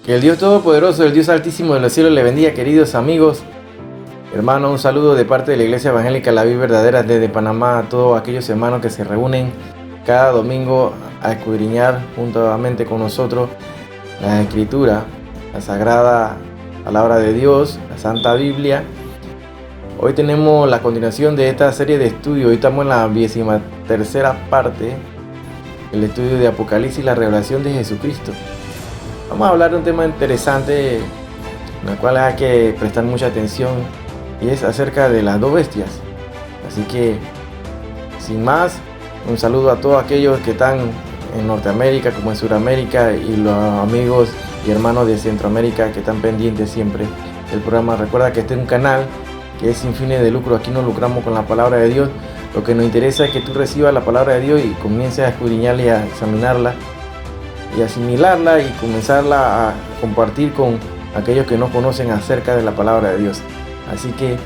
Que el Dios Todopoderoso, el Dios Altísimo de los cielos le bendiga, queridos amigos. Hermanos, un saludo de parte de la Iglesia Evangélica La Vida Verdadera desde Panamá a todos aquellos hermanos que se reúnen cada domingo a escudriñar juntamente con nosotros la Escritura, la Sagrada Palabra de Dios, la Santa Biblia. Hoy tenemos la continuación de esta serie de estudios. Hoy estamos en la 23ª parte, el estudio de Apocalipsis y la revelación de Jesucristo. Vamos a hablar de un tema interesante en el cual hay que prestar mucha atención y es acerca de las dos bestias. Así que, sin más, un saludo a todos aquellos que están en Norteamérica como en Sudamérica y los amigos y hermanos de Centroamérica que están pendientes siempre del programa. Recuerda que este es un canal que es sin fines de lucro. Aquí nos lucramos con la palabra de Dios. Lo que nos interesa es que tú recibas la palabra de Dios y comiences a escudriñarla y a examinarla y asimilarla y comenzarla a compartir con aquellos que no conocen acerca de la palabra de Dios. Así que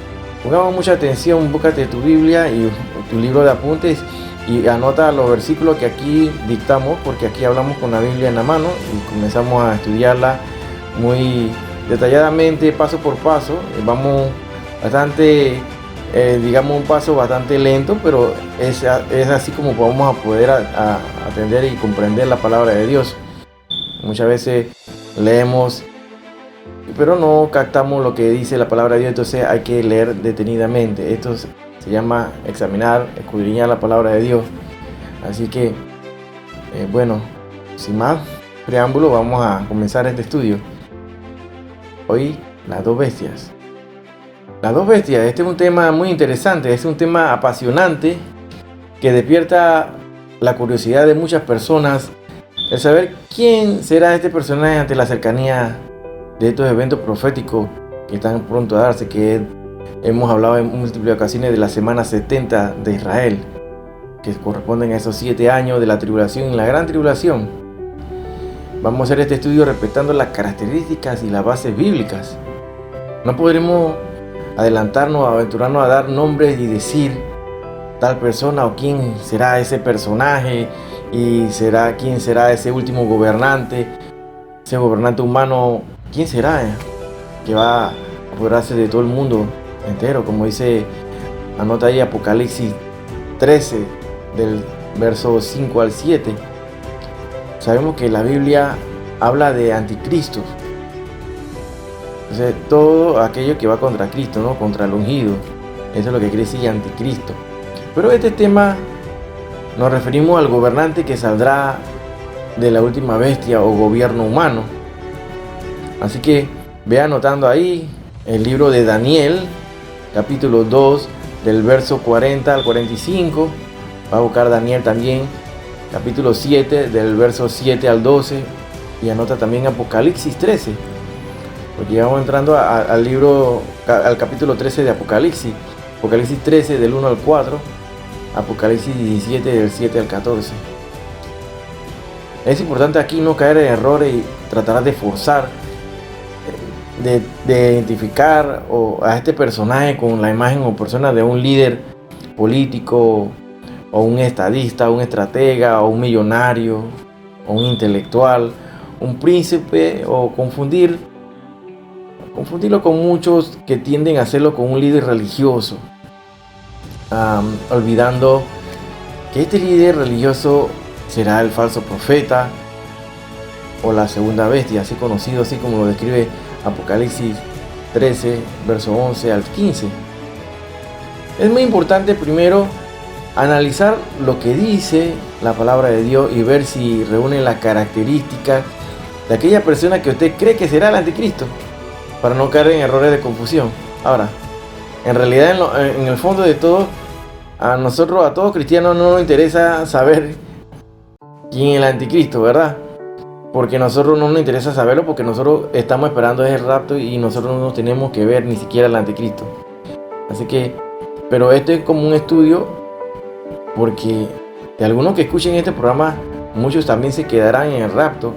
pongamos mucha atención, búscate tu Biblia y tu libro de apuntes y anota los versículos que aquí dictamos, porque aquí hablamos con la Biblia en la mano y comenzamos a estudiarla muy detalladamente, paso por paso. Vamos bastante, digamos un paso bastante lento, pero es así como vamos a poder atender y comprender la palabra de Dios. Muchas veces leemos pero no captamos lo que dice la palabra de Dios, entonces hay que leer detenidamente. Esto se llama examinar, escudriñar la palabra de Dios. Así que, bueno, sin más preámbulo, vamos a comenzar este estudio. Hoy, las dos bestias. Las dos bestias, este es un tema muy interesante, es un tema apasionante que despierta la curiosidad de muchas personas, el saber quién será este personaje ante la cercanía de estos eventos proféticos que están pronto a darse, que hemos hablado en múltiples ocasiones de la semana 70 de Israel, que corresponden a esos 7 años de la tribulación y la gran tribulación. Vamos a hacer este estudio respetando las características y las bases bíblicas. No podremos adelantarnos, aventurarnos a dar nombres y decir tal persona o quién será ese personaje y quién será ese último gobernante, ese gobernante humano. ¿Quién será que va a apoderarse de todo el mundo entero? Como dice, anota ahí Apocalipsis 13, del verso 5 al 7. Sabemos que la Biblia habla de anticristos. Entonces, todo aquello que va contra Cristo, ¿no? Contra el ungido. Eso es lo que quiere decir anticristo. Pero este tema nos referimos al gobernante que saldrá de la última bestia o gobierno humano. Así que ve anotando ahí el libro de Daniel, capítulo 2, del verso 40 al 45. Va a buscar Daniel también, capítulo 7, del verso 7 al 12. Y anota también Apocalipsis 13. Porque ya vamos entrando al capítulo 13 de Apocalipsis. Apocalipsis 13, del 1 al 4. Apocalipsis 17, del 7 al 14. Es importante aquí no caer en errores y tratar de forzar, de identificar a este personaje con la imagen o persona de un líder político o un estadista, un estratega o un millonario o un intelectual, un príncipe, o confundirlo con muchos que tienden a hacerlo con un líder religioso, olvidando que este líder religioso será el falso profeta o la segunda bestia, así conocido, así como lo describe Apocalipsis 13, verso 11 al 15. Es muy importante primero analizar lo que dice la palabra de Dios y ver si reúne las características de aquella persona que usted cree que será el anticristo, para no caer en errores de confusión. Ahora, en realidad, en el fondo de todo, a todos cristianos, no nos interesa saber quién es el anticristo, ¿verdad? Porque a nosotros no nos interesa saberlo, porque nosotros estamos esperando ese rapto y nosotros no tenemos que ver ni siquiera al anticristo. Así que, pero esto es como un estudio, porque de algunos que escuchen este programa, muchos también se quedarán en el rapto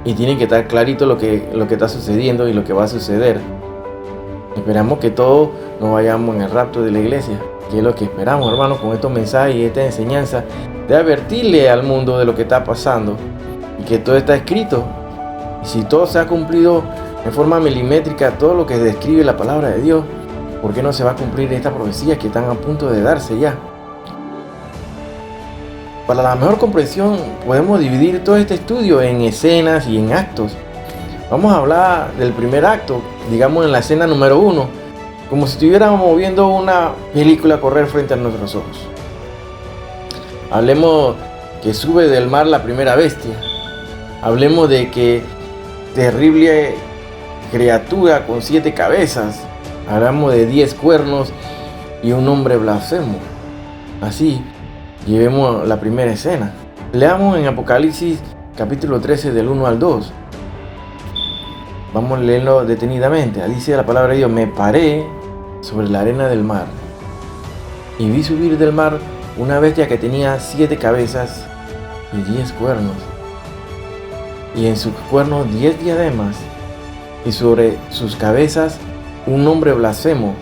y tienen que estar clarito lo que está sucediendo y lo que va a suceder. Esperamos que todos nos vayamos en el rapto de la iglesia, que es lo que esperamos, hermanos, con estos mensajes y esta enseñanza, de advertirle al mundo de lo que está pasando y que todo está escrito Si todo se ha cumplido en forma milimétrica, todo lo que describe la palabra de Dios, ¿por qué no se va a cumplir estas profecías que están a punto de darse ya? Para la mejor comprensión podemos dividir todo este estudio en escenas y en actos. Vamos a hablar del primer acto, digamos en la escena número 1, como si estuviéramos viendo una película correr frente a nuestros ojos. Hablemos que sube del mar la primera bestia. Hablemos de que terrible criatura con 7 cabezas. Hablamos de 10 cuernos y un hombre blasfemo. Así, llevemos la primera escena. Leamos en Apocalipsis capítulo 13 del 1 al 2. Vamos a leerlo detenidamente. Dice la palabra de Dios: me paré sobre la arena del mar y vi subir del mar una bestia que tenía 7 cabezas y 10 cuernos, y en sus cuernos 10 diademas, y sobre sus cabezas un nombre blasfemo.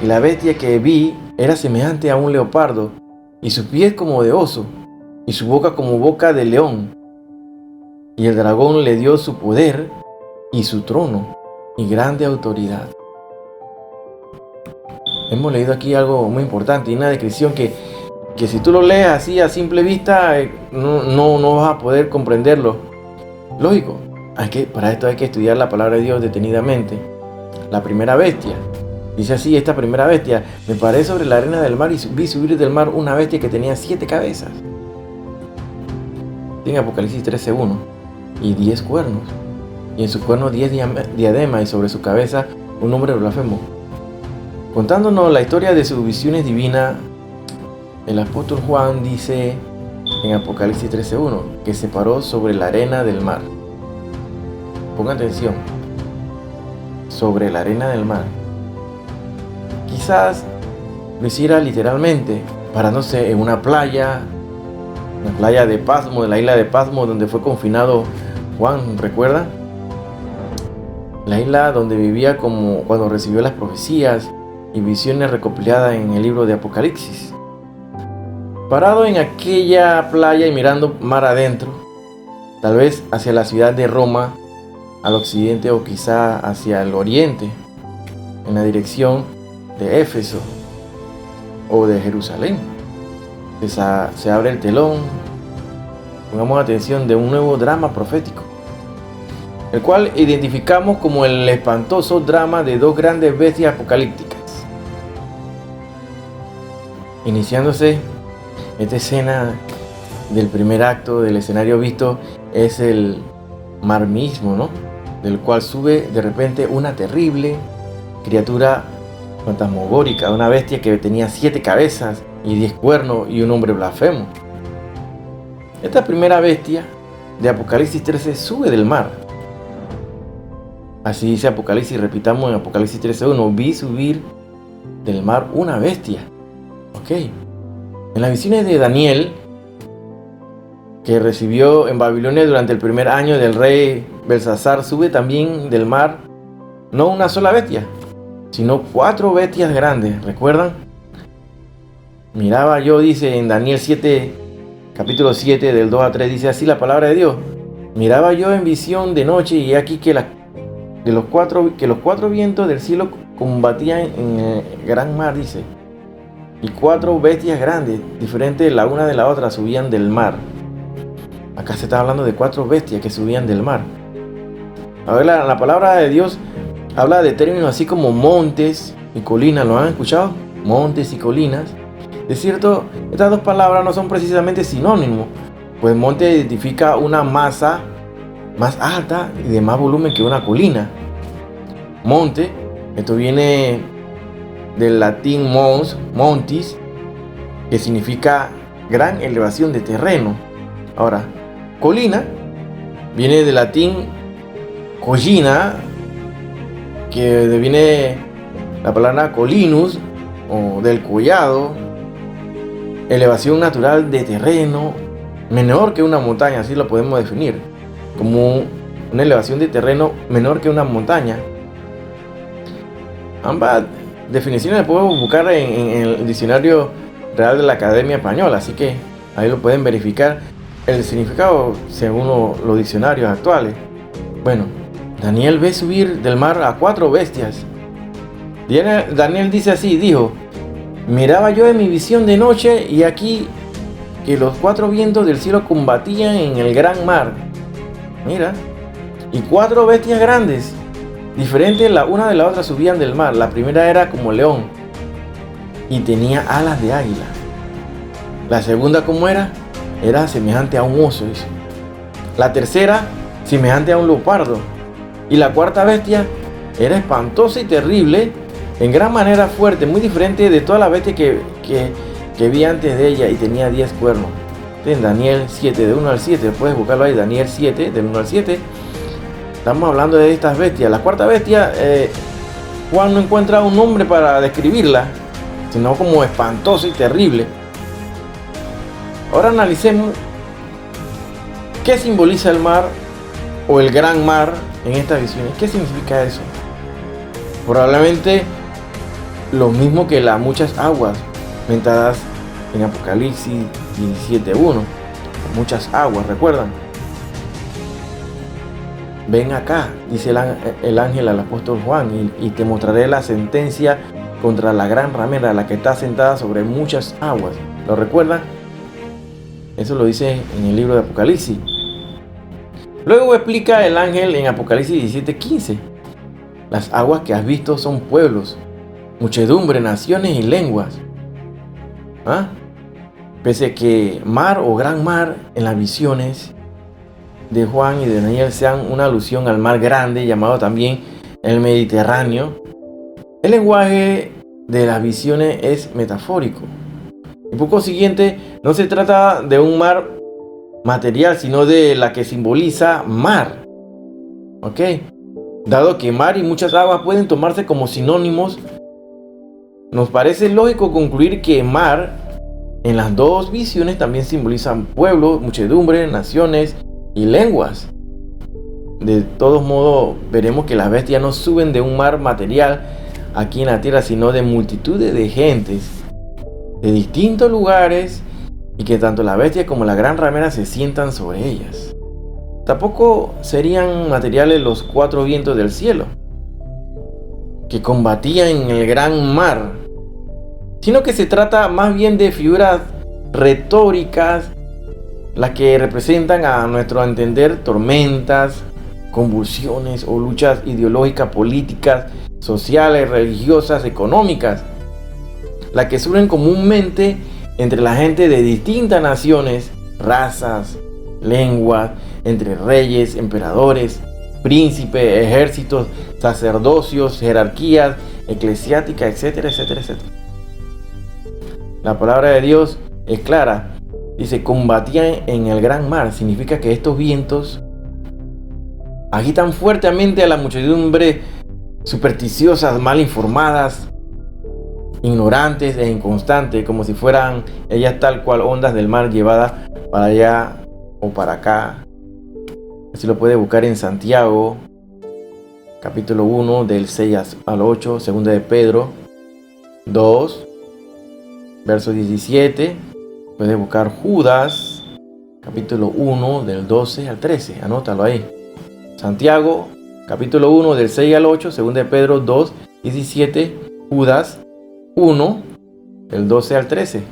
Y la bestia que vi era semejante a un leopardo, y sus pies como de oso, y su boca como boca de león. Y el dragón le dio su poder y su trono y grande autoridad. Hemos leído aquí algo muy importante y una descripción que si tú lo lees así a simple vista no vas a poder comprenderlo. Lógico, para esto hay que estudiar la palabra de Dios detenidamente. La primera bestia, dice así: esta primera bestia, me paré sobre la arena del mar y vi subir del mar una bestia que tenía 7 cabezas. En Apocalipsis 13:1, y 10 cuernos, y en sus cuernos 10 diademas, y sobre su cabeza un nombre blasfemo. Contándonos la historia de sus visiones divinas, el apóstol Juan dice en Apocalipsis 13:1 que se paró sobre la arena del mar. Pongan atención, sobre la arena del mar. Quizás lo hiciera literalmente, parándose en una playa, la playa de Pasmo, de la isla de Pasmo, donde fue confinado Juan, ¿recuerda? La isla donde vivía como cuando recibió las profecías y visiones recopiladas en el libro de Apocalipsis. Parado en aquella playa y mirando mar adentro, tal vez hacia la ciudad de Roma, al occidente, o quizá hacia el oriente, en la dirección de Éfeso o de Jerusalén. Se abre el telón, pongamos atención, de un nuevo drama profético, el cual identificamos como el espantoso drama de 2 grandes bestias apocalípticas. Iniciándose esta escena del primer acto del escenario visto, es el mar mismo, ¿no? Del cual sube de repente una terrible criatura fantasmagórica, una bestia que tenía 7 cabezas y 10 cuernos y un hombre blasfemo. Esta primera bestia de Apocalipsis 13 sube del mar. Así dice Apocalipsis, repitamos en Apocalipsis 13:1, vi subir del mar una bestia. Ok. En las visiones de Daniel, que recibió en Babilonia durante el primer año del rey Belsasar, sube también del mar no una sola bestia, sino 4 bestias grandes. ¿Recuerdan? Miraba yo, dice en Daniel 7, capítulo 7, del 2 a 3, dice así la palabra de Dios: miraba yo en visión de noche, y aquí que los cuatro vientos del cielo combatían en el gran mar, dice, y 4 bestias grandes, diferentes la una de la otra, subían del mar. Acá se está hablando de 4 bestias que subían del mar. A ver, la palabra de Dios habla de términos así como montes y colinas. ¿Lo han escuchado? Montes y colinas. De cierto, estas 2 palabras no son precisamente sinónimos, pues monte identifica una masa más alta y de más volumen que una colina. Monte, esto viene del latín mons, montis, que significa gran elevación de terreno. Ahora, colina viene del latín collina, que viene la palabra colinus, o del collado, elevación natural de terreno, menor que una montaña, así lo podemos definir, como una elevación de terreno menor que una montaña. Ambas definiciones las podemos buscar en el diccionario real de la Academia Española, así que ahí lo pueden verificar el significado según los diccionarios actuales. Bueno, Daniel ve subir del mar a 4 bestias. Daniel dice así, dijo: miraba yo en mi visión de noche, y aquí que los 4 vientos del cielo combatían en el gran mar. Mira, y 4 bestias grandes, diferentes la una de la otra, subían del mar. La primera era como león y tenía alas de águila. La segunda, ¿cómo era? Era semejante a un oso, dice. La tercera, semejante a un leopardo. Y la cuarta bestia era espantosa y terrible, en gran manera fuerte, muy diferente de todas las bestias que vi antes de ella, y tenía 10 cuernos. En Daniel 7, de 1 al 7, puedes buscarlo ahí, Daniel 7, del 1 al 7. Estamos hablando de estas bestias. La cuarta bestia, Juan no encuentra un nombre para describirla, sino como espantosa y terrible. Ahora analicemos qué simboliza el mar o el gran mar en estas visiones. ¿Qué significa eso? Probablemente lo mismo que las muchas aguas comentadas en Apocalipsis 17:1. Muchas aguas, ¿recuerdan? Ven acá, dice el ángel al apóstol Juan, y te mostraré la sentencia contra la gran ramera, la que está sentada sobre muchas aguas. ¿Lo recuerdan? Eso lo dice en el libro de Apocalipsis. Luego explica el ángel en Apocalipsis 17:15. Las aguas que has visto son pueblos, muchedumbre, naciones y lenguas. Pese que mar o gran mar en las visiones de Juan y de Daniel sean una alusión al mar grande, llamado también el Mediterráneo, el lenguaje de las visiones es metafórico. Y por consiguiente, no se trata de un mar material, sino de la que simboliza mar. ¿Ok? Dado que mar y muchas aguas pueden tomarse como sinónimos, nos parece lógico concluir que mar en las dos visiones también simbolizan pueblos, muchedumbre, naciones y lenguas. De todos modos, veremos que las bestias no suben de un mar material aquí en la tierra, sino de multitudes de gentes de distintos lugares, y que tanto la bestia como la gran ramera se sientan sobre ellas. Tampoco serían materiales los 4 vientos del cielo que combatían en el gran mar, sino que se trata más bien de figuras retóricas, las que representan, a nuestro entender, tormentas, convulsiones o luchas ideológicas, políticas, sociales, religiosas, económicas, las que surgen comúnmente entre la gente de distintas naciones, razas, lenguas, entre reyes, emperadores, príncipes, ejércitos, sacerdocios, jerarquías eclesiásticas, etcétera, etcétera, etcétera. La palabra de Dios es clara. Dice: combatían en el gran mar. Significa que estos vientos agitan fuertemente a la muchedumbre supersticiosas, mal informadas, ignorantes e inconstantes, como si fueran ellas tal cual ondas del mar llevadas para allá o para acá. Así lo puede buscar en Santiago, capítulo 1, del 6 al 8, segunda de Pedro 2, verso 17. Puede buscar Judas, capítulo 1, del 12 al 13. Anótalo ahí. Santiago, capítulo 1, del 6 al 8, segunda de Pedro 2, 17. Judas 1, del 12 al 13.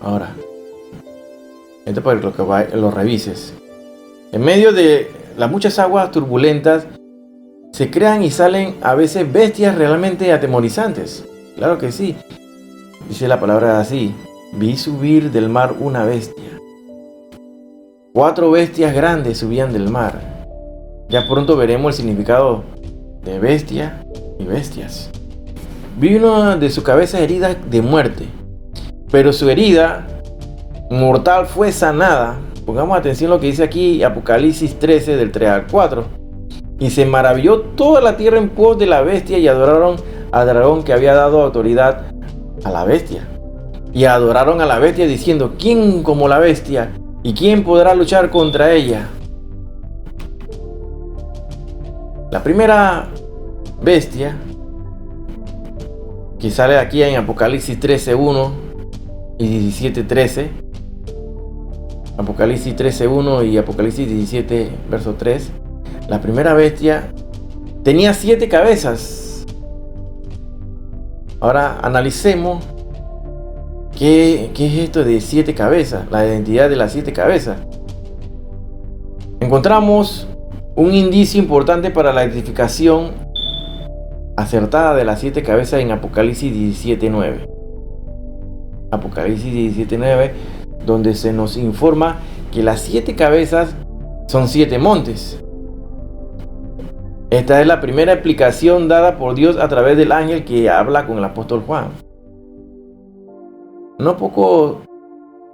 Ahora, esto para que lo revises. En medio de las muchas aguas turbulentas se crean y salen a veces bestias realmente atemorizantes. Claro que sí. Dice la palabra así: vi subir del mar una bestia. 4 bestias grandes subían del mar. Ya pronto veremos el significado de bestia y bestias. Vi una de su cabeza herida de muerte, pero su herida mortal fue sanada. Pongamos atención a lo que dice aquí Apocalipsis 13, del 3 al 4. Y se maravilló toda la tierra en pos de la bestia, y adoraron al dragón que había dado autoridad a la bestia. Y adoraron a la bestia diciendo: ¿quién como la bestia? ¿Y quién podrá luchar contra ella? La primera bestia que sale aquí en Apocalipsis 13:1 y 17:13. Apocalipsis 13:1 y Apocalipsis 17, verso 3. la primera bestia tenía 7 cabezas. Ahora analicemos qué es esto de 7 cabezas, la identidad de las 7 cabezas. Encontramos un indicio importante para la identificación acertada de las 7 cabezas en Apocalipsis 17:9. Apocalipsis 17:9, donde se nos informa que las 7 cabezas son 7 montes. Esta es la primera explicación dada por Dios a través del ángel que habla con el apóstol Juan. No poco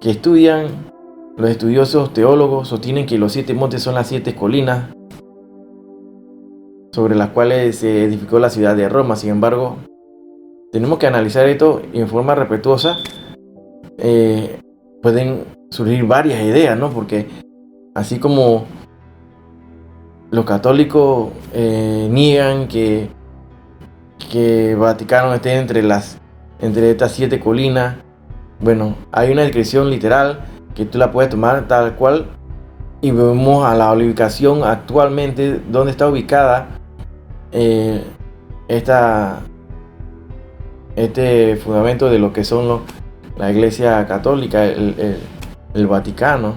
que estudian los estudiosos teólogos sostienen que los 7 montes son las 7 colinas sobre las cuales se edificó la ciudad de Roma. Sin embargo, tenemos que analizar esto en forma respetuosa. Pueden surgir varias ideas, ¿no? Porque así como los católicos niegan que Vaticano esté entre estas 7 colinas, bueno, hay una descripción literal que tú la puedes tomar tal cual y vemos a la ubicación actualmente donde está ubicada este fundamento de lo que son la Iglesia Católica, el Vaticano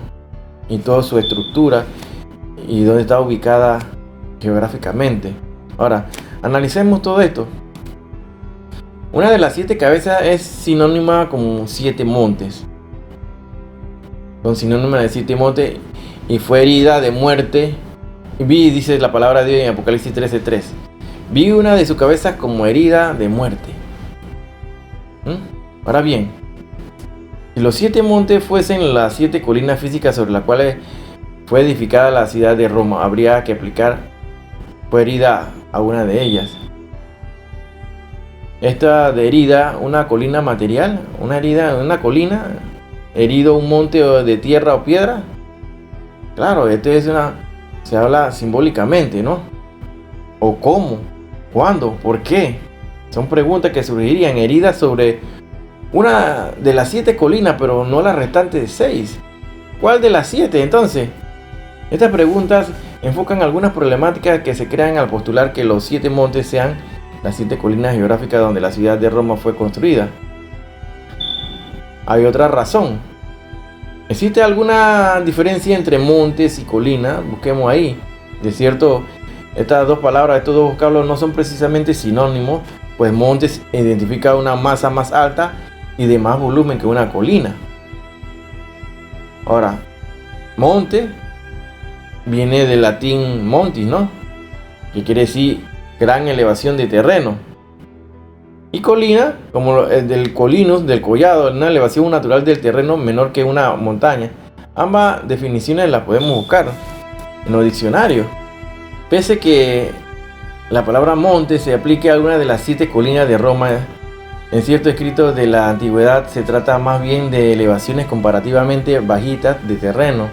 y toda su estructura y dónde está ubicada geográficamente. Ahora, analicemos todo esto. Una de las 7 cabezas es sinónima como 7 montes. Son sinónimas de 7 montes y fue herida de muerte. Vi, dice la palabra de Dios en Apocalipsis 13:3. Vi una de sus cabezas como herida de muerte. Ahora bien, si los 7 montes fuesen las 7 colinas físicas sobre las cuales fue edificada la ciudad de Roma, habría que aplicar fue herida a una de ellas. Esta de herida, una colina material, una herida en una colina, herido un monte de tierra o piedra. Claro, esto es se habla simbólicamente, ¿no? ¿O cómo? ¿Cuándo? ¿Por qué? Son preguntas que surgirían. Heridas sobre una de las 7 colinas, pero no las restantes 6. ¿Cuál de las 7 entonces? Estas preguntas enfocan algunas problemáticas que se crean al postular que los 7 montes sean las 7 colinas geográficas donde la ciudad de Roma fue construida. Hay otra razón. ¿Existe alguna diferencia entre montes y colinas? Busquemos ahí. De cierto, estas dos palabras, estos dos vocablos no son precisamente sinónimos, pues montes identifica una masa más alta y de más volumen que una colina. Ahora, monte viene del latín montis, ¿no? Que quiere decir gran elevación de terreno. Y colina, como el del colinus, del collado, una elevación natural del terreno menor que una montaña. Ambas definiciones las podemos buscar en los diccionarios. Pese que la palabra monte se aplique a alguna de las 7 colinas de Roma, en ciertos escritos de la antigüedad se trata más bien de elevaciones comparativamente bajitas de terreno,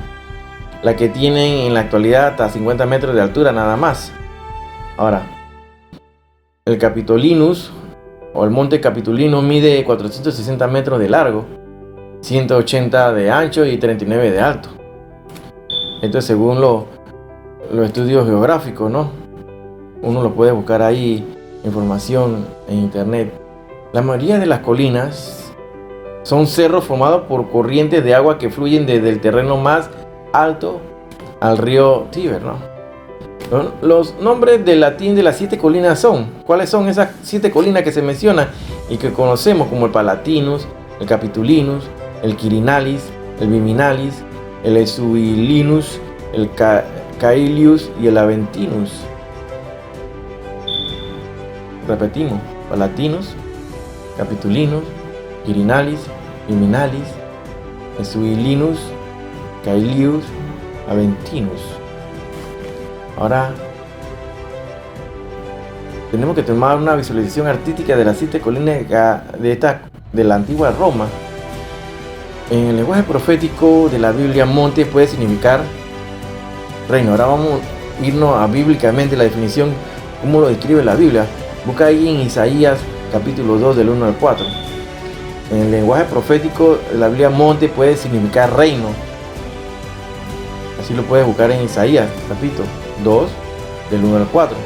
la que tienen en la actualidad hasta 50 metros de altura nada más. Ahora, el Capitolinus o el monte Capitolinus mide 460 metros de largo, 180 de ancho y 39 de alto. Esto es según los estudios geográficos, ¿no? Uno lo puede buscar ahí, información en internet. La mayoría de las colinas son cerros formados por corrientes de agua que fluyen desde el terreno más alto al río Tíber, ¿no? Los nombres del latín de las 7 colinas son, ¿cuáles son esas 7 colinas que se mencionan y que conocemos como el Palatinus, el Capitolinus, el Quirinalis, el Viminalis, el Esquilinus, el Caelius y el Aventinus? Repetimos: Palatinus, Capitolinus, Quirinalis, Viminalis, Esquilinus, Caelius, Aventinus. Ahora tenemos que tomar una visualización artística de las 7 colinas de la antigua Roma. En el lenguaje profético de la Biblia, monte puede significar reino. Ahora vamos a irnos a bíblicamente la definición, cómo lo describe la Biblia. Busca ahí en Isaías capítulo 2 del 1 al 4. En el lenguaje profético de la Biblia, monte puede significar reino. Así lo puedes buscar en Isaías, repito, 2 del 1 al 4.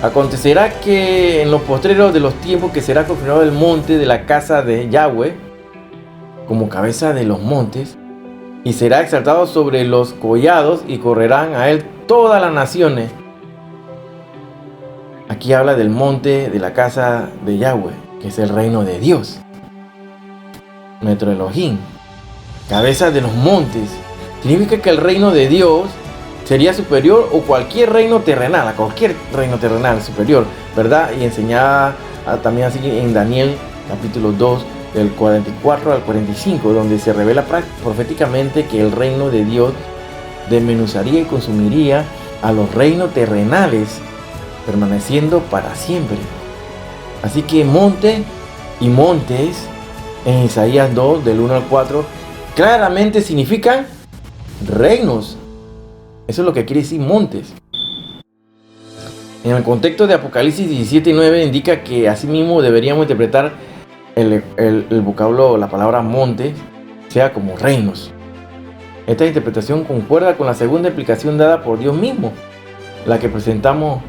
Acontecerá que en los postreros de los tiempos que será confirmado el monte de la casa de Yahweh como cabeza de los montes, y será exaltado sobre los collados, y correrán a él todas las naciones. Aquí habla del monte de la casa de Yahweh, que es el reino de Dios, nuestro Elohim, cabeza de los montes. Significa que el reino de Dios sería superior a cualquier reino terrenal, superior, ¿verdad? Y enseñada también así en Daniel capítulo 2, del 44 al 45, donde se revela proféticamente que el reino de Dios desmenuzaría y consumiría a los reinos terrenales, permaneciendo para siempre. Así que monte y montes en Isaías 2, del 1 al 4, claramente significan reinos. Eso es lo que quiere decir montes. En el contexto de Apocalipsis 17 y 9 indica que asimismo deberíamos interpretar el vocablo, la palabra monte, sea como reinos. Esta interpretación concuerda con la segunda explicación dada por Dios mismo, la que presentamos,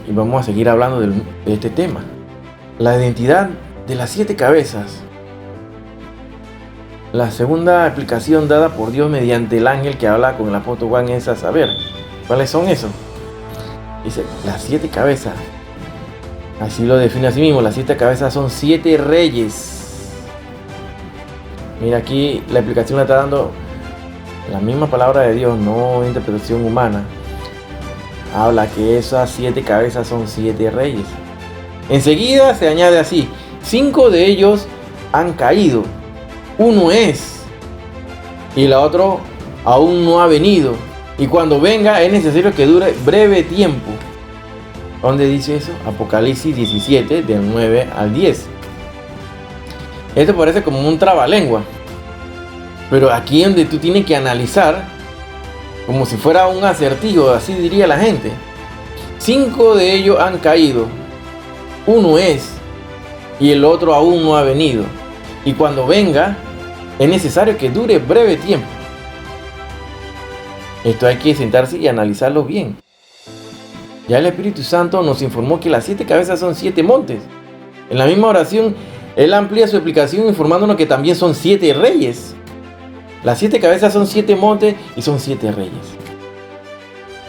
y vamos a seguir hablando de este tema. La identidad de las 7 cabezas. La segunda explicación dada por Dios mediante el ángel que habla con el apóstol Juan es a saber, ¿cuáles son esos? Dice, las 7 cabezas. Así lo define a sí mismo. Las 7 cabezas son 7 reyes. Mira, aquí la explicación la está dando la misma palabra de Dios, no interpretación humana. Habla que esas 7 cabezas son 7 reyes. Enseguida se añade así: 5 de ellos han caído, uno es, y la otro aún no ha venido, y cuando venga es necesario que dure breve tiempo. ¿Dónde dice eso? Apocalipsis 17, del 9 al 10. Esto parece como un trabalengua, pero aquí es donde tú tienes que analizar como si fuera un acertijo, así diría la gente. 5 de ellos han caído, uno es, y el otro aún no ha venido, y cuando venga es necesario que dure breve tiempo. Esto hay que sentarse y analizarlo bien. Ya el Espíritu Santo nos informó que las 7 cabezas son 7 montes. En la misma oración, Él amplía su explicación informándonos que también son 7 reyes. Las 7 cabezas son 7 montes y son 7 reyes.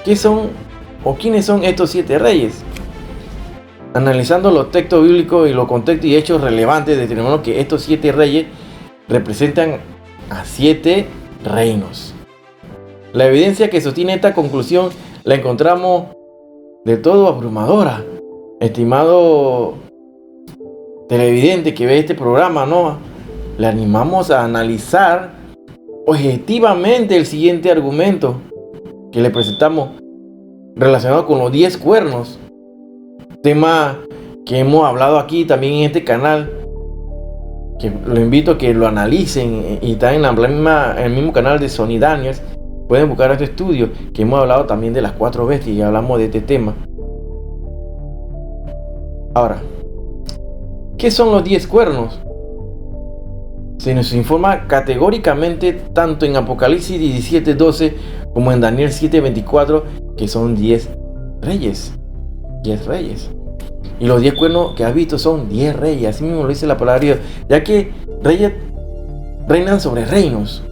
¿Qué son o quiénes son estos 7 reyes? Analizando los textos bíblicos y los contextos y hechos relevantes, determinamos que estos 7 reyes representan a 7 reinos. La evidencia que sostiene esta conclusión la encontramos de todo abrumadora. Estimado televidente que ve este programa, ¿no? Le animamos a analizar objetivamente el siguiente argumento que le presentamos relacionado con los 10 cuernos, tema que hemos hablado aquí también en este canal, que lo invito a que lo analicen, y está en el mismo canal de Sonny Daniels. Pueden buscar este estudio que hemos hablado también de las 4 bestias y hablamos de este tema. Ahora, ¿qué son los 10 cuernos? Se nos informa categóricamente tanto en Apocalipsis 17:12 como en Daniel 7:24 que son 10 reyes. 10 reyes. Y los 10 cuernos que has visto son 10 reyes. Así mismo lo dice la palabra de Dios, ya que reyes reinan sobre reinos.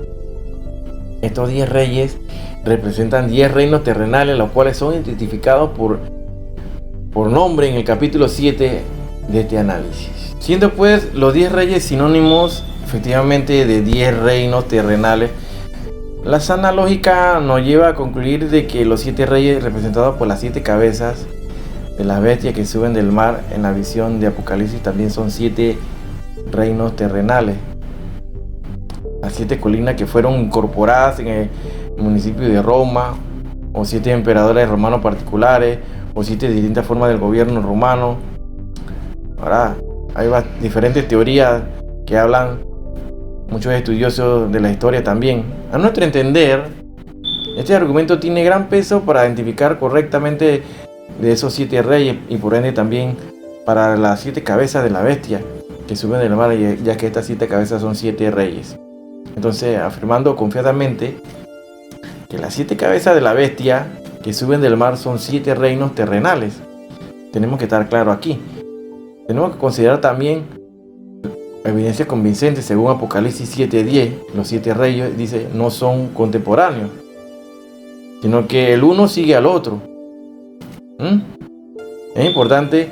Estos 10 reyes representan 10 reinos terrenales, los cuales son identificados por nombre en el capítulo 7 de este análisis. Siendo pues los 10 reyes sinónimos efectivamente de 10 reinos terrenales, la sana lógica nos lleva a concluir de que los 7 reyes representados por las 7 cabezas de las bestias que suben del mar en la visión de Apocalipsis también son 7 reinos terrenales. Las 7 colinas que fueron incorporadas en el municipio de Roma, o 7 emperadores romanos particulares, o 7 distintas formas del gobierno romano. Ahora, hay diferentes teorías que hablan, muchos estudiosos de la historia también. A nuestro entender, este argumento tiene gran peso para identificar correctamente de esos 7 reyes, y por ende también para las 7 cabezas de la bestia que suben del mar, ya que estas 7 cabezas son 7 reyes. Entonces, afirmando confiadamente que las 7 cabezas de la bestia que suben del mar son 7 reinos terrenales. Tenemos que estar claro aquí. Tenemos que considerar también evidencia convincente según Apocalipsis 7:10. Los 7 reyes, dice, no son contemporáneos, sino que el uno sigue al otro. Es importante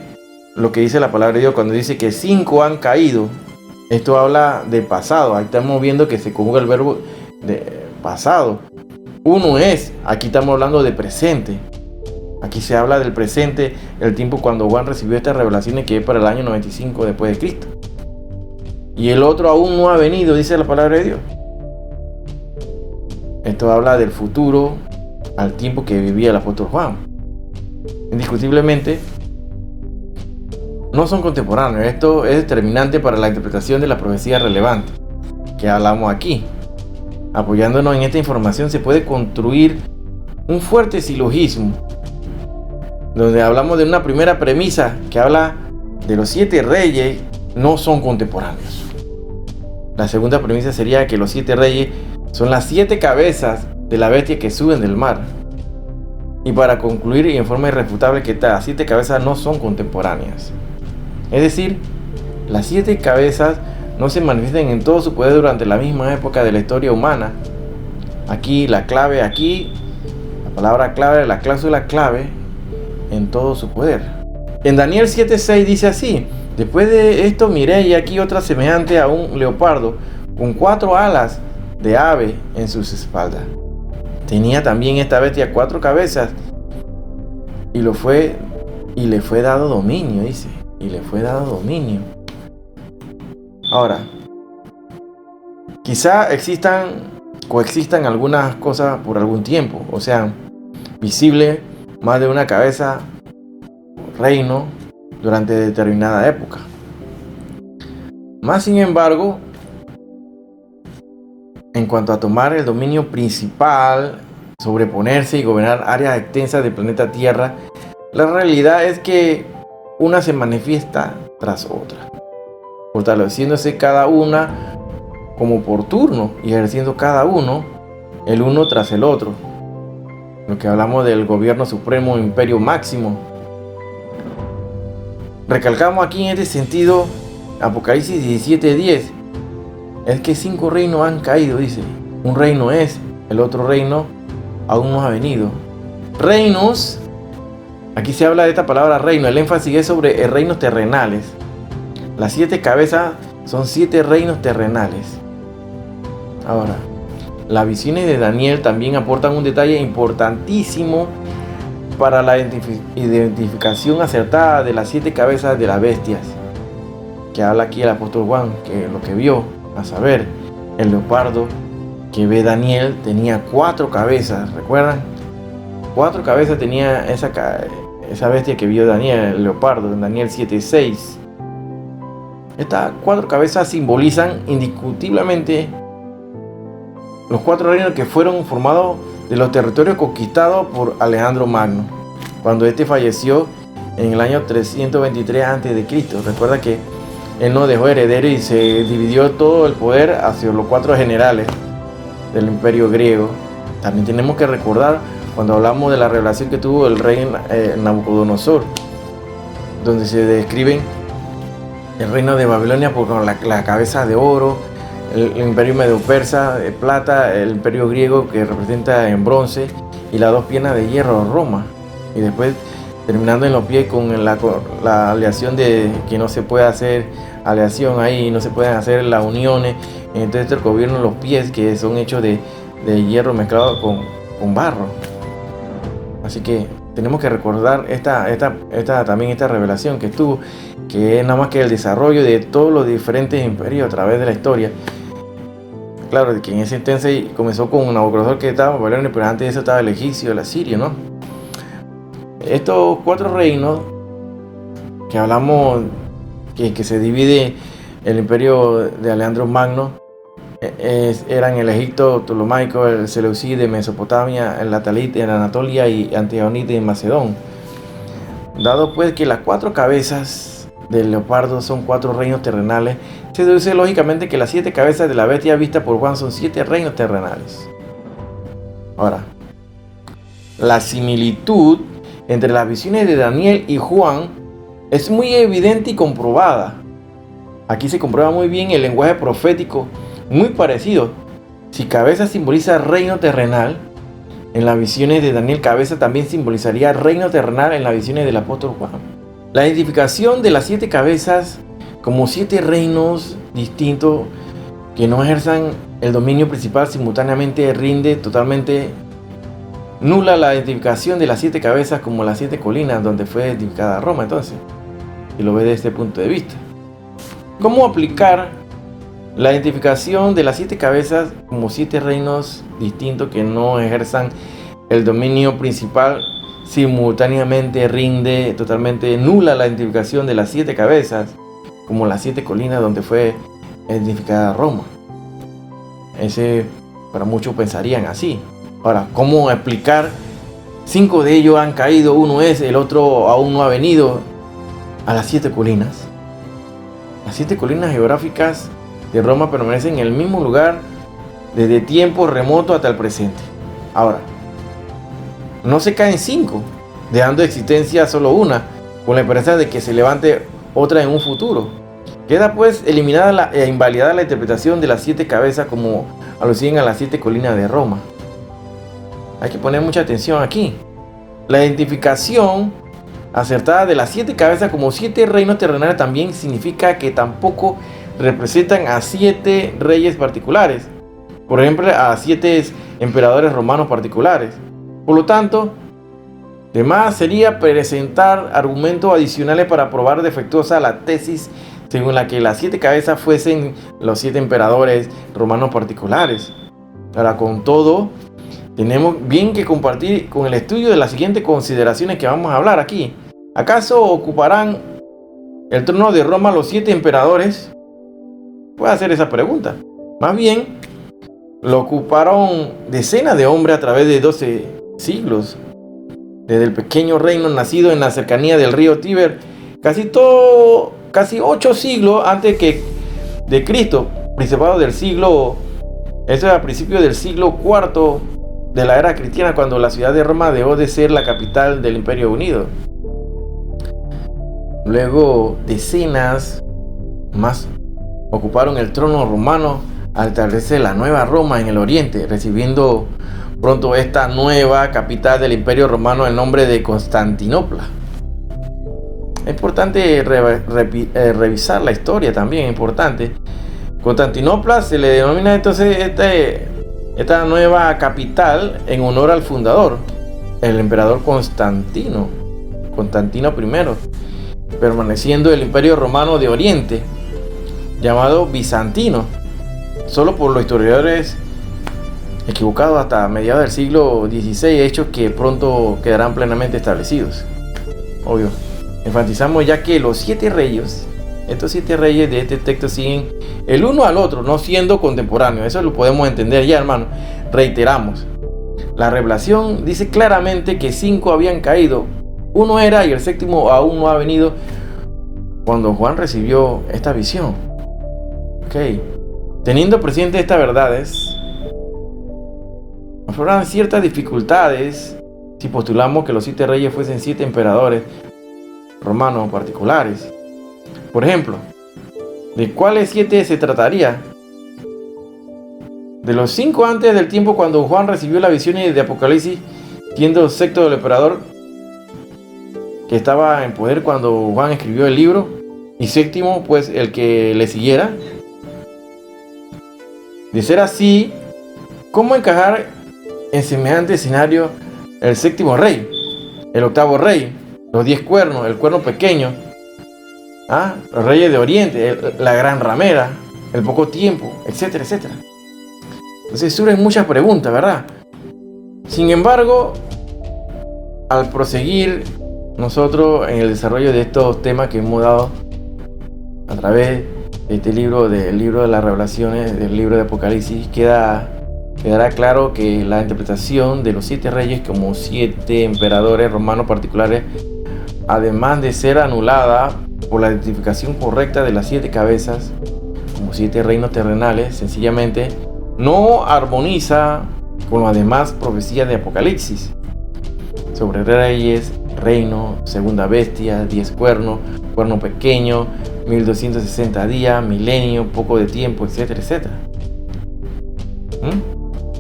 lo que dice la palabra de Dios cuando dice que 5 han caído. Esto habla de pasado. Ahí estamos viendo que se conjuga el verbo de pasado. Uno es, aquí estamos hablando de presente. Aquí se habla del presente, el tiempo cuando Juan recibió estas revelaciones, que es para el año 95 después de Cristo. Y el otro aún no ha venido, dice la palabra de Dios. Esto habla del futuro, al tiempo que vivía el apóstol Juan. Indiscutiblemente no son contemporáneos. Esto es determinante para la interpretación de las profecías relevantes que hablamos aquí. Apoyándonos en esta información se puede construir un fuerte silogismo, donde hablamos de una primera premisa que habla de los 7 reyes no son contemporáneos. La segunda premisa sería que los 7 reyes son las 7 cabezas de la bestia que suben del mar. Y para concluir y en forma irrefutable que estas 7 cabezas no son contemporáneas. Es decir, las 7 cabezas no se manifiestan en todo su poder durante la misma época de la historia humana. Aquí la clave, la palabra clave, la cláusula clave, en todo su poder. En Daniel 7:6 dice así: después de esto miré y aquí otra semejante a un leopardo, con 4 alas de ave en sus espaldas. Tenía también esta bestia 4 cabezas y le fue dado dominio, dice. Y le fue dado dominio. Ahora, quizá coexistan algunas cosas por algún tiempo, o sea, visible más de una cabeza, reino, durante determinada época. Más sin embargo, en cuanto a tomar el dominio principal, sobreponerse y gobernar áreas extensas del planeta Tierra, la realidad es que una se manifiesta tras otra, fortaleciéndose cada una como por turno y ejerciendo cada uno el uno tras el otro. Lo que hablamos del gobierno supremo, imperio máximo. Recalcamos aquí en este sentido Apocalipsis 17:10. Es que 5 reinos han caído, dice. Un reino es, el otro reino aún no ha venido. Reinos, aquí se habla de esta palabra reino, el énfasis es sobre reinos terrenales. Las 7 cabezas son 7 reinos terrenales. Ahora, las visiones de Daniel también aportan un detalle importantísimo para la identificación acertada de las 7 cabezas de las bestias, que habla aquí el apóstol Juan, que lo que vio, a saber, el leopardo que ve Daniel tenía 4 cabezas, ¿recuerdan? 4 cabezas tenía esa bestia que vio Daniel, el leopardo, en Daniel 7:6. Estas 4 cabezas simbolizan indiscutiblemente los 4 reinos que fueron formados de los territorios conquistados por Alejandro Magno, cuando este falleció en el año 323 a.C. Recuerda que él no dejó heredero y se dividió todo el poder hacia los 4 generales del imperio griego. También tenemos que recordar cuando hablamos de la revelación que tuvo el rey Nabucodonosor, donde se describen el reino de Babilonia por la cabeza de oro, el imperio medo-persa de plata, el imperio griego que representa en bronce y las 2 piernas de hierro, Roma. Y después terminando en los pies con la aleación de que no se puede hacer aleación ahí, no se pueden hacer las uniones. Entonces el gobierno de los pies que son hechos de hierro mezclado con barro. Así que tenemos que recordar también esta revelación que estuvo, que es nada más que el desarrollo de todos los diferentes imperios a través de la historia. Claro, que en ese entonces comenzó con Nabucodonosor, que estaba en Babilonia, pero antes de eso estaba el egipcio, el asirio, ¿no? Estos 4 reinos que hablamos, que se divide el imperio de Alejandro Magno, eran el Egipto Ptolomaico, el Seleucide de Mesopotamia, el Latalite en Anatolia y Antigonite en Macedón. Dado pues que las 4 cabezas del leopardo son 4 reinos terrenales, se deduce lógicamente que las 7 cabezas de la bestia vista por Juan son 7 reinos terrenales. Ahora, la similitud entre las visiones de Daniel y Juan es muy evidente y comprobada. Aquí se comprueba muy bien el lenguaje profético, muy parecido. Si cabeza simboliza reino terrenal, en las visiones de Daniel, cabeza también simbolizaría reino terrenal en las visiones del apóstol Juan. La identificación de las 7 cabezas como 7 reinos distintos que no ejerzan el dominio principal simultáneamente rinde totalmente nula la identificación de las 7 cabezas como las 7 colinas donde fue edificada Roma. Entonces, si lo ve desde este punto de vista, ¿cómo aplicar la identificación de las 7 cabezas como 7 reinos distintos que no ejerzan el dominio principal simultáneamente rinde totalmente nula la identificación de las 7 cabezas como las 7 colinas donde fue edificada Roma? Para muchos pensarían así. Ahora, ¿cómo explicar 5 de ellos han caído, uno es, el otro aún no ha venido, a las 7 colinas? Las 7 colinas geográficas de Roma permanecen en el mismo lugar desde tiempos remotos hasta el presente. Ahora, no se caen 5, dejando de existencia solo una, con la esperanza de que se levante otra en un futuro. Queda pues eliminada e invalidada la interpretación de las 7 cabezas como aluciden a las 7 colinas de Roma. Hay que poner mucha atención aquí. La identificación acertada de las 7 cabezas como 7 reinos terrenales también significa que tampoco representan a 7 reyes particulares, por ejemplo a 7 emperadores romanos particulares. Por lo tanto, de más sería presentar argumentos adicionales para probar defectuosa la tesis según la que las 7 cabezas fuesen los 7 emperadores romanos particulares. Ahora, con todo, tenemos bien que compartir con el estudio de las siguientes consideraciones que vamos a hablar aquí. ¿Acaso ocuparán el trono de Roma los 7 emperadores? Puede hacer esa pregunta. Más bien, lo ocuparon decenas de hombres a través de 12 siglos. Desde el pequeño reino nacido en la cercanía del río Tíber, casi 8 siglos antes de Cristo, principado del siglo, eso es a principios del siglo IV de la era cristiana, cuando la ciudad de Roma dejó de ser la capital del Imperio Unido. Luego, decenas más ocuparon el trono romano al establecer la nueva Roma en el oriente, recibiendo pronto esta nueva capital del Imperio Romano el nombre de Constantinopla. Es importante revisar la historia también, es importante. Constantinopla se le denomina entonces esta nueva capital en honor al fundador, el emperador Constantino I, permaneciendo el Imperio Romano de Oriente, llamado Bizantino, solo por los historiadores equivocados hasta mediados del siglo XVI, hechos que pronto quedarán plenamente establecidos. Obvio, enfatizamos ya que los 7 reyes, estos 7 reyes de este texto siguen el uno al otro, no siendo contemporáneos. Eso lo podemos entender ya, hermano. Reiteramos, la revelación dice claramente que 5 habían caído, uno era y el 7º aún no ha venido cuando Juan recibió esta visión. Teniendo presente estas verdades, afloran ciertas dificultades si postulamos que los 7 reyes fuesen 7 emperadores romanos particulares. Por ejemplo, ¿de cuáles 7 se trataría? De los 5 antes del tiempo cuando Juan recibió la visión de Apocalipsis, siendo sexto del emperador que estaba en poder cuando Juan escribió el libro, y 7º pues el que le siguiera. De ser así, ¿cómo encajar en semejante escenario el 7º rey, el 8º rey, los 10 cuernos, el cuerno pequeño, los reyes de Oriente, la gran ramera, el poco tiempo, etcétera, etcétera? Entonces surgen muchas preguntas, ¿verdad? Sin embargo, al proseguir nosotros en el desarrollo de estos temas que hemos dado a través de este libro, del libro de las revelaciones, del libro de Apocalipsis, quedará claro que la interpretación de los 7 reyes como 7 emperadores romanos particulares, además de ser anulada por la identificación correcta de las 7 cabezas como 7 reinos terrenales, sencillamente no armoniza con las demás profecías de Apocalipsis. sobre reyes, reino, segunda bestia, 10 cuernos, cuerno pequeño, 1260 días, milenio, poco de tiempo, etcétera, etcétera.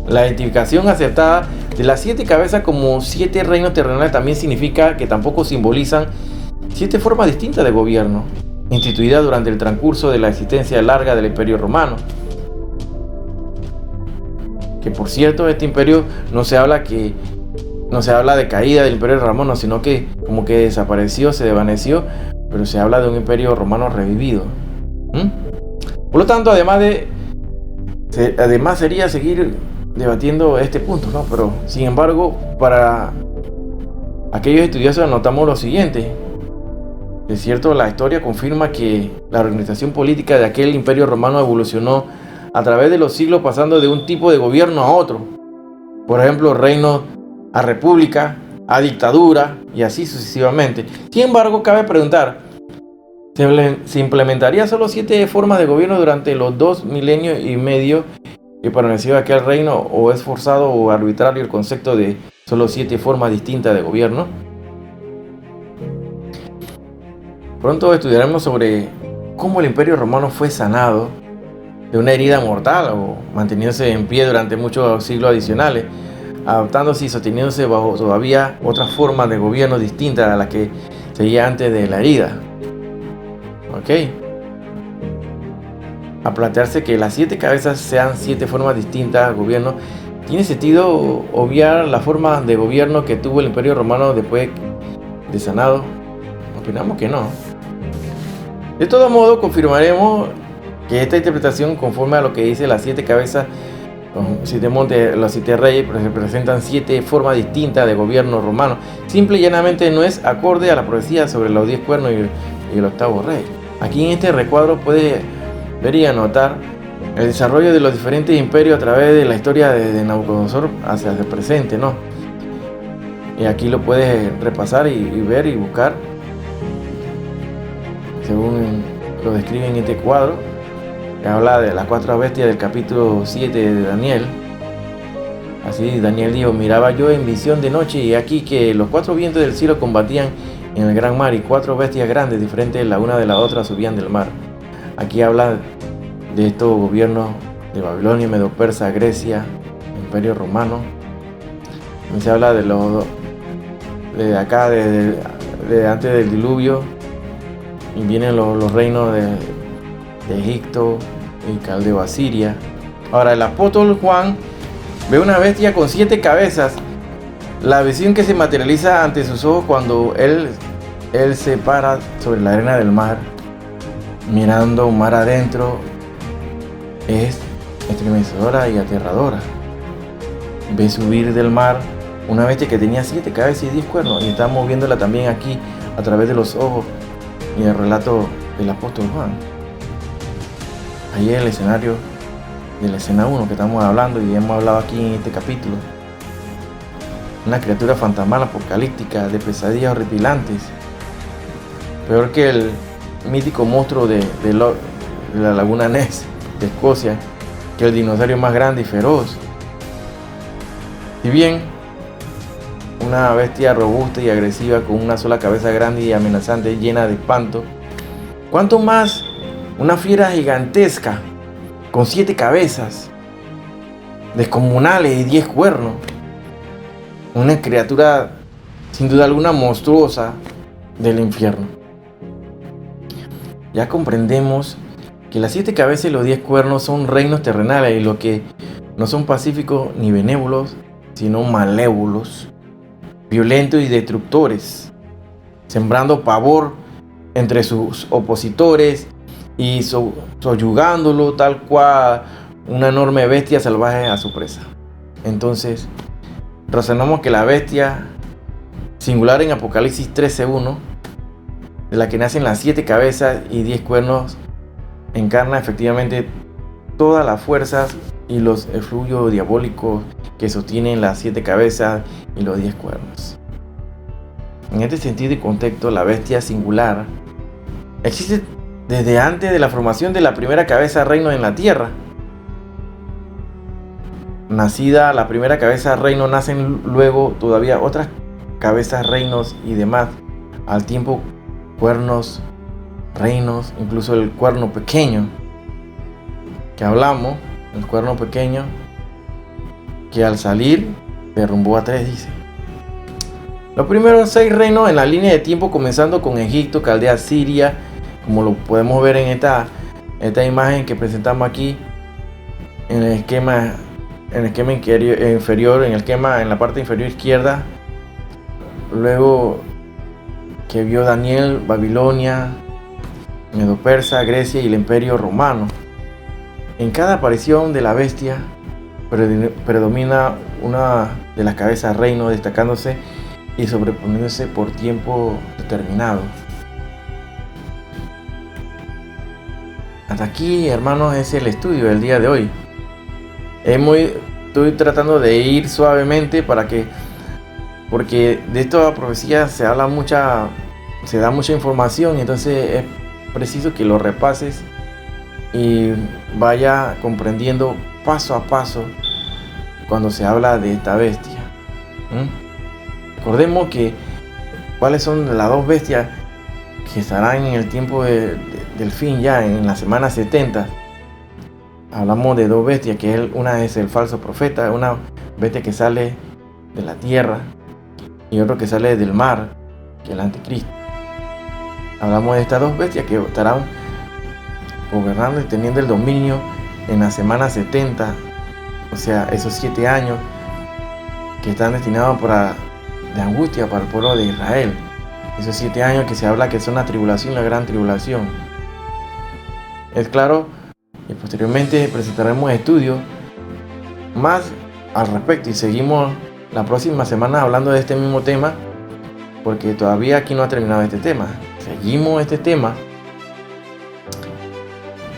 La identificación aceptada de las 7 cabezas como 7 reinos terrenales también significa que tampoco simbolizan 7 formas distintas de gobierno, instituidas durante el transcurso de la existencia larga del Imperio Romano. Que por cierto, este imperio no se habla de caída del Imperio Romano, sino que como que desapareció, se desvaneció, pero se habla de un Imperio Romano revivido. Por lo tanto, además sería seguir debatiendo este punto, ¿no? Pero sin embargo, para aquellos estudiosos notamos lo siguiente: es cierto, la historia confirma que la organización política de aquel Imperio Romano evolucionó a través de los siglos, pasando de un tipo de gobierno a otro. Por ejemplo, reino a república, a dictadura y así sucesivamente. Sin embargo, cabe preguntar, ¿se implementaría solo 7 formas de gobierno durante los 2 milenios y medio que permaneció aquel reino, o es forzado o arbitrario el concepto de solo 7 formas distintas de gobierno? Pronto estudiaremos sobre cómo el Imperio Romano fue sanado de una herida mortal o manteniéndose en pie durante muchos siglos adicionales, adaptándose y sosteniéndose bajo todavía otras formas de gobierno distintas a las que seguía antes de la herida. A plantearse que las 7 cabezas sean 7 formas distintas de gobierno, ¿tiene sentido obviar la forma de gobierno que tuvo el Imperio Romano después de sanado? Opinamos que no. De todo modo, confirmaremos que esta interpretación, conforme a lo que dice las 7 cabezas, los 7 montes, los 7 reyes, representan 7 formas distintas de gobierno romano, simple y llanamente no es acorde a la profecía sobre los 10 cuernos y el octavo rey. Aquí en este recuadro puede ver y anotar el desarrollo de los diferentes imperios a través de la historia de Nabucodonosor hacia el presente, ¿no? Y aquí lo puedes repasar y ver y buscar según lo describe en este cuadro, que habla de las 4 bestias del capítulo 7 de Daniel. Así Daniel dijo: miraba yo en visión de noche, y aquí que los 4 vientos del cielo combatían en el gran mar, y 4 bestias grandes, diferentes la una de la otra, subían del mar. Aquí habla de estos gobiernos de Babilonia, Medo-Persa, Grecia, Imperio Romano. Se habla de los de acá, de antes del diluvio, y vienen los reinos de Egipto y Caldeo, Asiria. Ahora, el apóstol Juan ve una bestia con 7 cabezas, la visión que se materializa ante sus ojos cuando él se para sobre la arena del mar, mirando un mar adentro, es estremecedora y aterradora. Ve subir del mar una bestia que tenía 7 cabezas y 10 cuernos, y estamos viéndola también aquí a través de los ojos y el relato del apóstol Juan. Ahí es el escenario de la escena 1 que estamos hablando y hemos hablado aquí en este capítulo. Una criatura fantasmal apocalíptica de pesadillas horripilantes, peor que el mítico monstruo de la laguna Ness de Escocia, que el dinosaurio más grande y feroz. Si bien una bestia robusta y agresiva con una sola cabeza grande y amenazante llena de espanto, ¿cuánto más una fiera gigantesca con 7 cabezas descomunales y 10 cuernos? Una criatura sin duda alguna monstruosa del infierno. Ya comprendemos que las 7 cabezas y los 10 cuernos son reinos terrenales, y lo que no son pacíficos ni benévolos, sino malévolos, violentos y destructores, sembrando pavor entre sus opositores y soyugándolo tal cual una enorme bestia salvaje a su presa. Entonces, razonamos que la bestia singular en Apocalipsis 13:1, de la que nacen las 7 cabezas y 10 cuernos, encarna efectivamente todas las fuerzas y los efluvios diabólicos que sostienen las 7 cabezas y los 10 cuernos. En este sentido y contexto, la bestia singular existe desde antes de la formación de la primera cabeza reino en la tierra. Nacida la primera cabeza reino, nacen luego todavía otras cabezas, reinos y demás. Al tiempo, cuernos, reinos, incluso el cuerno pequeño que hablamos, el cuerno pequeño que al salir derrumbó a 3, dice. Los primeros 6 reinos en la línea de tiempo, comenzando con Egipto, Caldea, Siria, como lo podemos ver en esta imagen que presentamos aquí, en el esquema inferior, en la parte inferior izquierda. Luego que vio Daniel, Babilonia, Medo-Persa, Grecia y el Imperio Romano. En cada aparición de la bestia predomina una de las cabezas reino, destacándose y sobreponiéndose por tiempo determinado. Hasta aquí, hermanos, es el estudio del día de hoy. Estoy tratando de ir suavemente porque de esta profecía se da mucha información, entonces es preciso que lo repases y vaya comprendiendo paso a paso cuando se habla de esta bestia. Recordemos que cuáles son las 2 bestias que estarán en el tiempo del fin, ya en la semana 70. Hablamos de 2 bestias, que una es el falso profeta, una bestia que sale de la tierra y otro que sale del mar, que es el anticristo. Hablamos de estas 2 bestias que estarán gobernando y teniendo el dominio en la semana 70, o sea, esos 7 años que están destinados de angustia para el pueblo de Israel. Esos 7 años que se habla que son la tribulación, la gran tribulación. Es claro, y posteriormente presentaremos estudios más al respecto y seguimos la próxima semana hablando de este mismo tema, porque todavía aquí no ha terminado este tema. Seguimos este tema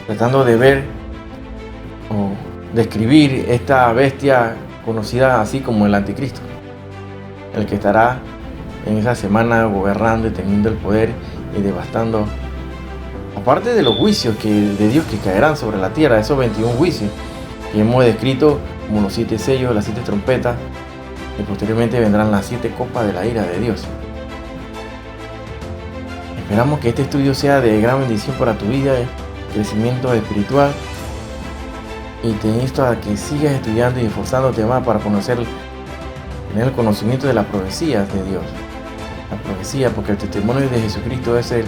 tratando de ver o describir esta bestia conocida así como el anticristo, el que estará en esa semana gobernando y teniendo el poder y devastando, aparte de los juicios de Dios que caerán sobre la tierra, esos 21 juicios que hemos descrito como los 7 sellos, las 7 trompetas, y posteriormente vendrán las 7 copas de la ira de Dios. Esperamos que este estudio sea de gran bendición para tu vida, crecimiento espiritual, y te insto a que sigas estudiando y esforzándote más para tener el conocimiento de las profecías de Dios. La profecía, porque el testimonio de Jesucristo es el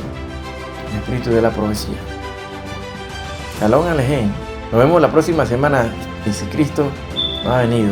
espíritu de la profecía. Shalom Alejem. Nos vemos la próxima semana, y si Cristo no ha venido.